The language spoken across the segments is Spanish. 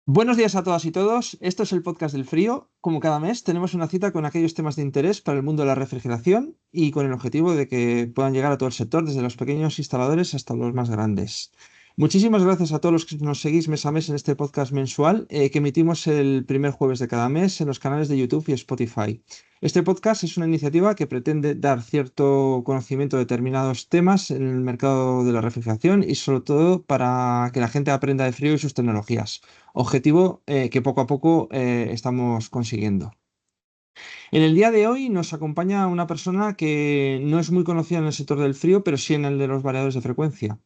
Buenos días a todas y todos. Esto es el podcast del frío. Como cada mes, tenemos una cita con aquellos temas de interés para el mundo de la refrigeración y con el objetivo de que puedan llegar a todo el sector, desde los pequeños instaladores hasta los más grandes. Muchísimas gracias a todos los que nos seguís mes a mes en este podcast mensual que emitimos el primer jueves de cada mes en los canales de YouTube y Spotify. Este podcast es una iniciativa que pretende dar cierto conocimiento de determinados temas en el mercado de la refrigeración y sobre todo para que la gente aprenda de frío y sus tecnologías. Objetivo que poco a poco estamos consiguiendo. En el día de hoy nos acompaña una persona que no es muy conocida en el sector del frío, pero sí en el de los variadores de frecuencia.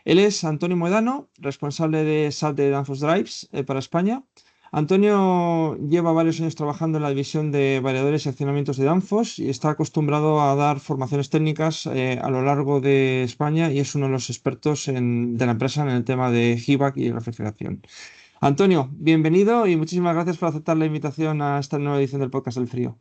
Él es Antonio Moedano, responsable de SAP de Danfoss Drives para España. Antonio lleva varios años trabajando en la división de variadores y accionamientos de Danfoss y está acostumbrado a dar formaciones técnicas a lo largo de España y es uno de los expertos de la empresa en el tema de HVAC y refrigeración. Antonio, bienvenido y muchísimas gracias por aceptar la invitación a esta nueva edición del Podcast del Frío.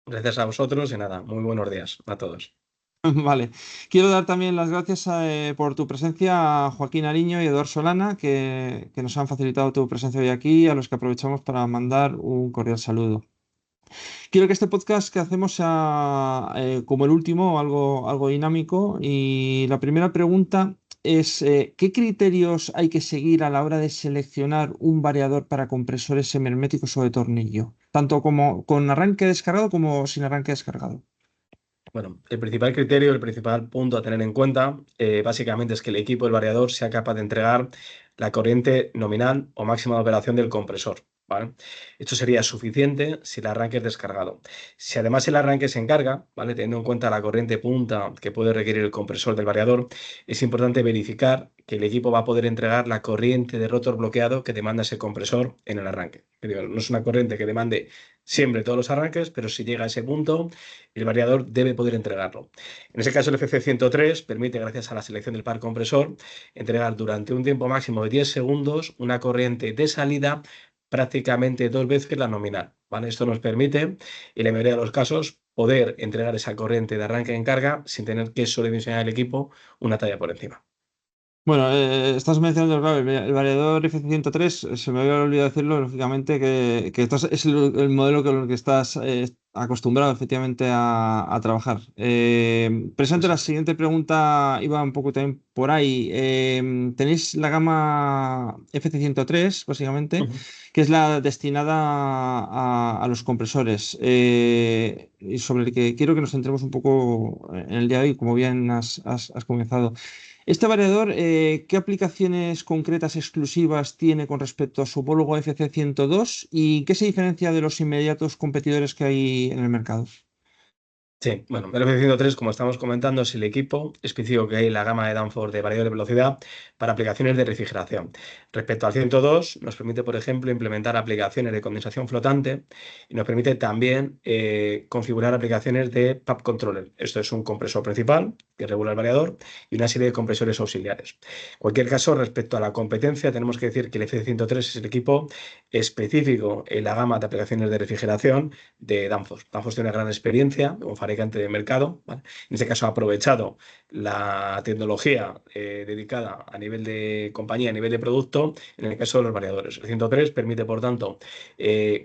Gracias a vosotros y nada, muy buenos días a todos. Vale, quiero dar también las gracias por tu presencia a Joaquín Ariño y Eduardo Solana, que nos han facilitado tu presencia hoy aquí, a los que aprovechamos para mandar un cordial saludo. Quiero que este podcast que hacemos sea como el último, algo dinámico. Y la primera pregunta es, ¿qué criterios hay que seguir a la hora de seleccionar un variador para compresores semiherméticos o de tornillo? Tanto como con arranque descargado como sin arranque descargado. Bueno, el principal criterio, el principal punto a tener en cuenta, básicamente es que el equipo del variador sea capaz de entregar la corriente nominal o máxima de operación del compresor, ¿vale? Esto sería suficiente si el arranque es descargado. Si además el arranque se encarga, ¿vale? Teniendo en cuenta la corriente punta que puede requerir el compresor del variador, es importante verificar que el equipo va a poder entregar la corriente de rotor bloqueado que demanda ese compresor en el arranque. No es una corriente que demande siempre todos los arranques, pero si llega a ese punto, el variador debe poder entregarlo. En ese caso, el FC103 permite, gracias a la selección del par compresor, entregar durante un tiempo máximo de 10 segundos una corriente de salida prácticamente dos veces la nominal, ¿vale? Esto nos permite, en la mayoría de los casos, poder entregar esa corriente de arranque en carga sin tener que sobredimensionar el equipo una talla por encima. Bueno, estás mencionando, claro, el variador F103, se me había olvidado decirlo, lógicamente, que es el modelo con el que estás acostumbrado efectivamente a trabajar. Presente, la Exacto. siguiente pregunta iba un poco también por ahí. Tenéis la gama FC103, básicamente, Ujú. que es la destinada a los compresores, y sobre el que quiero que nos centremos un poco en el día de hoy, como bien has comenzado. Este variador, ¿qué aplicaciones concretas exclusivas tiene con respecto a su homólogo FC102 y qué se diferencia de los inmediatos competidores que hay en el mercado? Sí, bueno, el F-103, como estamos comentando, es el equipo específico que hay en la gama de Danfoss de variador de velocidad para aplicaciones de refrigeración. Respecto al 102, nos permite, por ejemplo, implementar aplicaciones de condensación flotante y nos permite también configurar aplicaciones de PAP Controller. Esto es un compresor principal que regula el variador y una serie de compresores auxiliares. En cualquier caso, respecto a la competencia, tenemos que decir que el F-103 es el equipo específico en la gama de aplicaciones de refrigeración de Danfoss. Danfoss tiene una gran experiencia como fabricante de mercado, ¿vale? En este caso ha aprovechado la tecnología dedicada a nivel de compañía, a nivel de producto, en el caso de los variadores. El 103 permite, por tanto,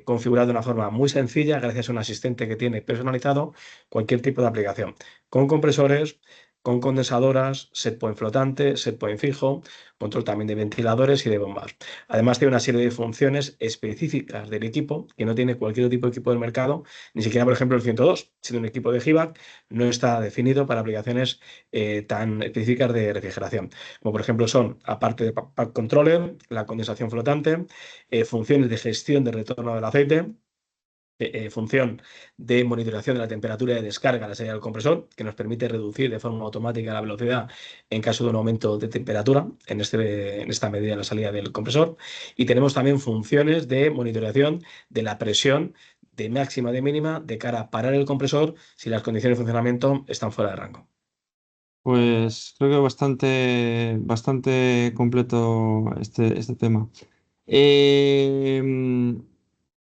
configurar de una forma muy sencilla, gracias a un asistente que tiene personalizado, cualquier tipo de aplicación, con compresores, con condensadoras, set point flotante, set point fijo, control también de ventiladores y de bombas. Además, tiene una serie de funciones específicas del equipo que no tiene cualquier tipo de equipo del mercado, ni siquiera, por ejemplo, el 102, siendo un equipo de HVAC, no está definido para aplicaciones tan específicas de refrigeración, como por ejemplo son, aparte de Pack Controller, la condensación flotante, funciones de gestión de retorno del aceite, función de monitorización de la temperatura de descarga de la salida del compresor, que nos permite reducir de forma automática la velocidad en caso de un aumento de temperatura en esta medida en la salida del compresor. Y tenemos también funciones de monitorización de la presión de máxima de mínima de cara a parar el compresor si las condiciones de funcionamiento están fuera de rango. Pues creo que bastante completo este tema. Eh,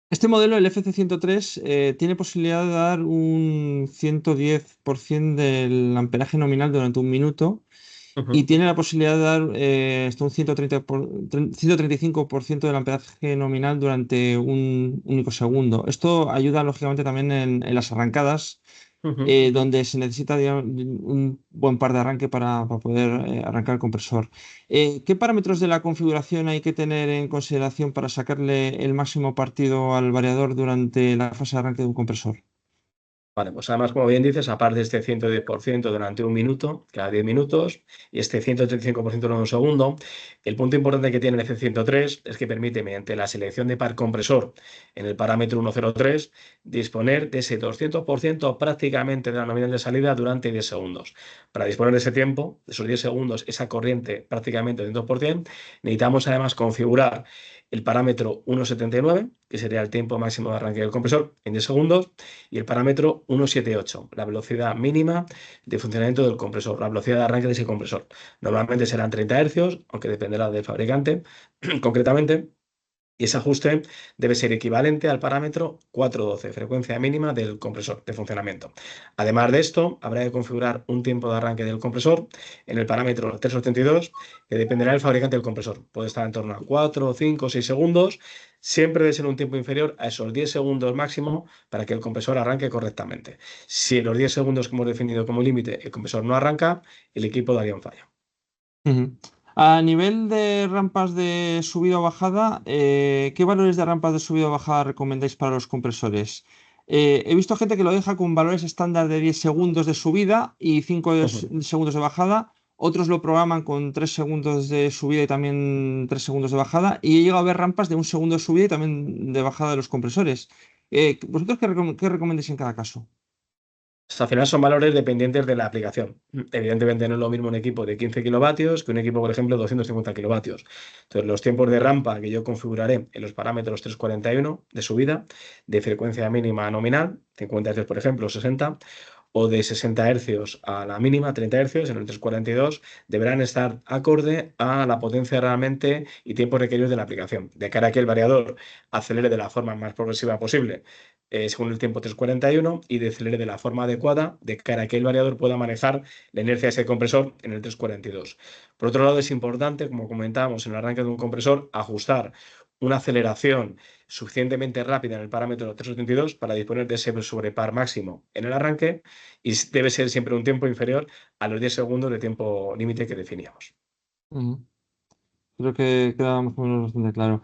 este modelo, el FC103, tiene posibilidad de dar un 110% del amperaje nominal durante un minuto. y Ujú. tiene la posibilidad de dar hasta un 135% del amperaje nominal durante un único segundo. Esto ayuda lógicamente también en las arrancadas, Ujú. donde se necesita digamos, un buen par de arranque para poder arrancar el compresor. ¿Qué parámetros de la configuración hay que tener en consideración para sacarle el máximo partido al variador durante la fase de arranque de un compresor? Vale, pues además, como bien dices, aparte de este 110% durante un minuto, cada 10 minutos, y este 135% en un segundo, el punto importante que tiene el F103 es que permite, mediante la selección de par compresor en el parámetro 103, disponer de ese 200% prácticamente de la nominal de salida durante 10 segundos. Para disponer de ese tiempo, de esos 10 segundos, esa corriente prácticamente 200%, necesitamos además configurar el parámetro 1,79, que sería el tiempo máximo de arranque del compresor en 10 segundos, y el parámetro 178, la velocidad mínima de funcionamiento del compresor, la velocidad de arranque de ese compresor. Normalmente serán 30 hercios, aunque dependerá del fabricante concretamente. Y ese ajuste debe ser equivalente al parámetro 412, frecuencia mínima del compresor de funcionamiento. Además de esto, habrá que configurar un tiempo de arranque del compresor en el parámetro 382, que dependerá del fabricante del compresor. Puede estar en torno a 4, 5, 6 segundos. Siempre debe ser un tiempo inferior a esos 10 segundos máximo para que el compresor arranque correctamente. Si en los 10 segundos que hemos definido como límite el compresor no arranca, el equipo daría un fallo. Ujú. A nivel de rampas de subida o bajada, ¿qué valores de rampas de subida o bajada recomendáis para los compresores? He visto gente que lo deja con valores estándar de 10 segundos de subida y 5 segundos de bajada. Otros lo programan con 3 segundos de subida y también 3 segundos de bajada. Y he llegado a ver rampas de 1 segundo de subida y también de bajada de los compresores. ¿Vosotros qué recomendáis en cada caso? Al final son valores dependientes de la aplicación. Evidentemente no es lo mismo un equipo de 15 kilovatios que un equipo, por ejemplo, de 250 kilovatios. Entonces, los tiempos de rampa que yo configuraré en los parámetros 341 de subida, de frecuencia mínima nominal, 50 Hz, por ejemplo, 60, o de 60 hercios a la mínima, 30 hercios, en el 342, deberán estar acorde a la potencia realmente y tiempo requeridos de la aplicación, de cara a que el variador acelere de la forma más progresiva posible, según el tiempo 341, y decelere de la forma adecuada, de cara a que el variador pueda manejar la inercia de ese compresor en el 342. Por otro lado, es importante, como comentábamos en el arranque de un compresor, ajustar una aceleración suficientemente rápida en el parámetro 382 para disponer de ese sobrepar máximo en el arranque, y debe ser siempre un tiempo inferior a los 10 segundos de tiempo límite que definíamos. Ujú. Creo que queda más o menos bastante claro.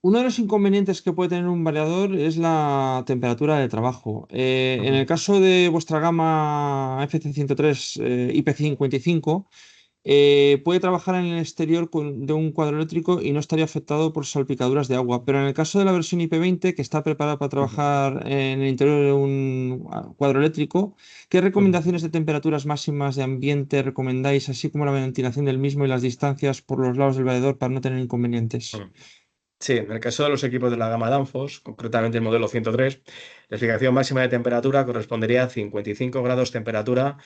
Uno de los inconvenientes que puede tener un variador es la temperatura de trabajo. En el Ujú. caso de vuestra gama FC103 IP55, puede trabajar en el exterior de un cuadro eléctrico y no estaría afectado por salpicaduras de agua. Pero en el caso de la versión IP20, que está preparada para Ujú. trabajar en el interior de un cuadro eléctrico, ¿qué Ujú. recomendaciones de temperaturas máximas de ambiente recomendáis, así como la ventilación del mismo y las distancias por los lados del variador para no tener inconvenientes? Ujú. Sí, en el caso de los equipos de la gama Danfoss, concretamente el modelo 103, la fijación máxima de temperatura correspondería a 55 grados temperatura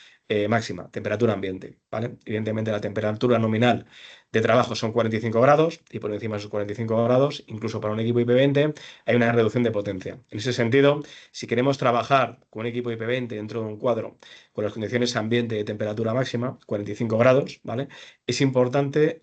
máxima, temperatura ambiente, ¿vale? Evidentemente la temperatura nominal de trabajo son 45 grados y por encima de esos 45 grados, incluso para un equipo IP20, hay una reducción de potencia. En ese sentido, si queremos trabajar con un equipo IP20 dentro de un cuadro con las condiciones ambiente de temperatura máxima, 45 grados, ¿vale? Es importante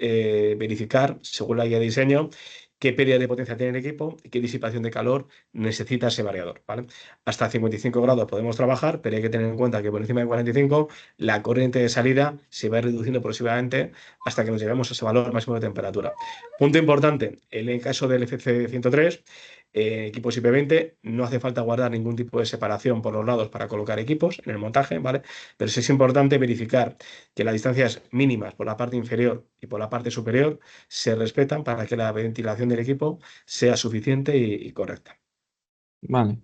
verificar, según la guía de diseño, qué pérdida de potencia tiene el equipo y qué disipación de calor necesita ese variador, ¿vale? Hasta 55 grados podemos trabajar, pero hay que tener en cuenta que por encima de 45 la corriente de salida se va reduciendo progresivamente hasta que nos lleguemos a ese valor máximo de temperatura. Punto importante, en el caso del FC103, equipos IP20, no hace falta guardar ningún tipo de separación por los lados para colocar equipos en el montaje, ¿vale? Pero sí es importante verificar que las distancias mínimas por la parte inferior y por la parte superior se respetan para que la ventilación del equipo sea suficiente y correcta. Vale.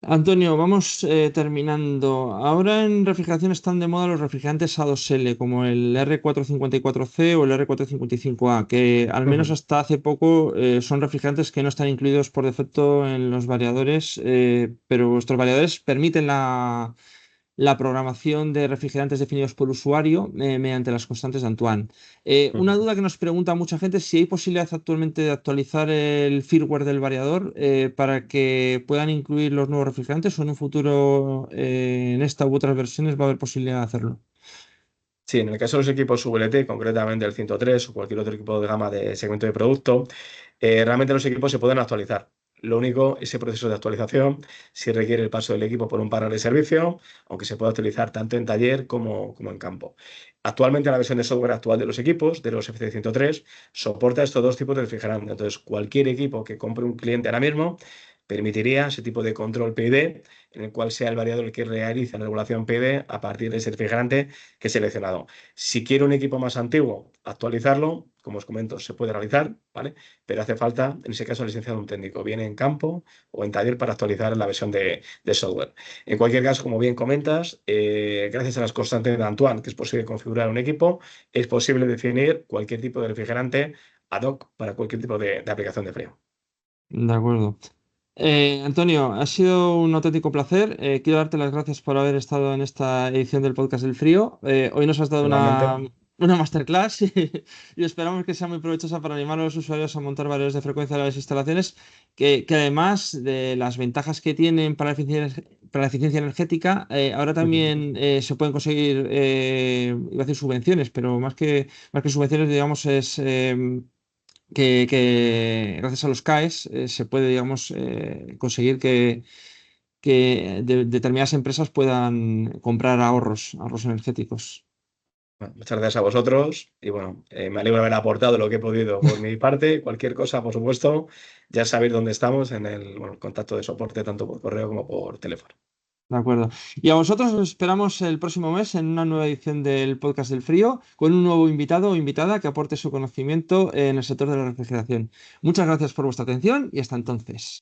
Antonio, vamos terminando. Ahora en refrigeración están de moda los refrigerantes A2L, como el R454C o el R455A, que al menos Ujú. hasta hace poco son refrigerantes que no están incluidos por defecto en los variadores, pero vuestros variadores permiten la programación de refrigerantes definidos por usuario mediante las constantes de Antoine. Una Ujú. duda que nos pregunta mucha gente es si hay posibilidad actualmente de actualizar el firmware del variador para que puedan incluir los nuevos refrigerantes o en un futuro en esta u otras versiones va a haber posibilidad de hacerlo. Sí, en el caso de los equipos VLT, concretamente el 103 o cualquier otro equipo de gama de segmento de producto, realmente los equipos se pueden actualizar. Lo único, ese proceso de actualización sí requiere el paso del equipo por un panel de servicio, aunque se pueda utilizar tanto en taller como en campo. Actualmente la versión de software actual de los equipos, de los FC103, soporta estos dos tipos de refrigerante. Entonces, cualquier equipo que compre un cliente ahora mismo permitiría ese tipo de control PID, en el cual sea el variador el que realiza la regulación PID a partir de ese refrigerante que he seleccionado. Si quiero un equipo más antiguo, actualizarlo, como os comento, se puede realizar, ¿vale? Pero hace falta, en ese caso, la licencia de un técnico, bien en campo o en taller para actualizar la versión de software. En cualquier caso, como bien comentas, gracias a las constantes de Antoine, que es posible configurar un equipo, es posible definir cualquier tipo de refrigerante ad hoc para cualquier tipo de aplicación de frío. De acuerdo. Antonio, ha sido un auténtico placer. Quiero darte las gracias por haber estado en esta edición del Podcast del Frío. Hoy nos has dado Igualmente, una masterclass y esperamos que sea muy provechosa para animar a los usuarios a montar valores de frecuencia de las instalaciones, que además de las ventajas que tienen para la eficiencia energética, ahora ujú, también se pueden conseguir, iba a decir subvenciones, pero más que subvenciones, digamos, es que gracias a los CAEs se puede, digamos, conseguir que determinadas empresas puedan comprar ahorros energéticos. bueno, muchas gracias a vosotros y bueno, me alegro de haber aportado lo que he podido por mi parte. Cualquier cosa, por supuesto, ya sabéis dónde estamos en el, bueno, el contacto de soporte tanto por correo como por teléfono. De acuerdo. Y a vosotros os esperamos el próximo mes en una nueva edición del Podcast del Frío con un nuevo invitado o invitada que aporte su conocimiento en el sector de la refrigeración. Muchas gracias por vuestra atención y hasta entonces.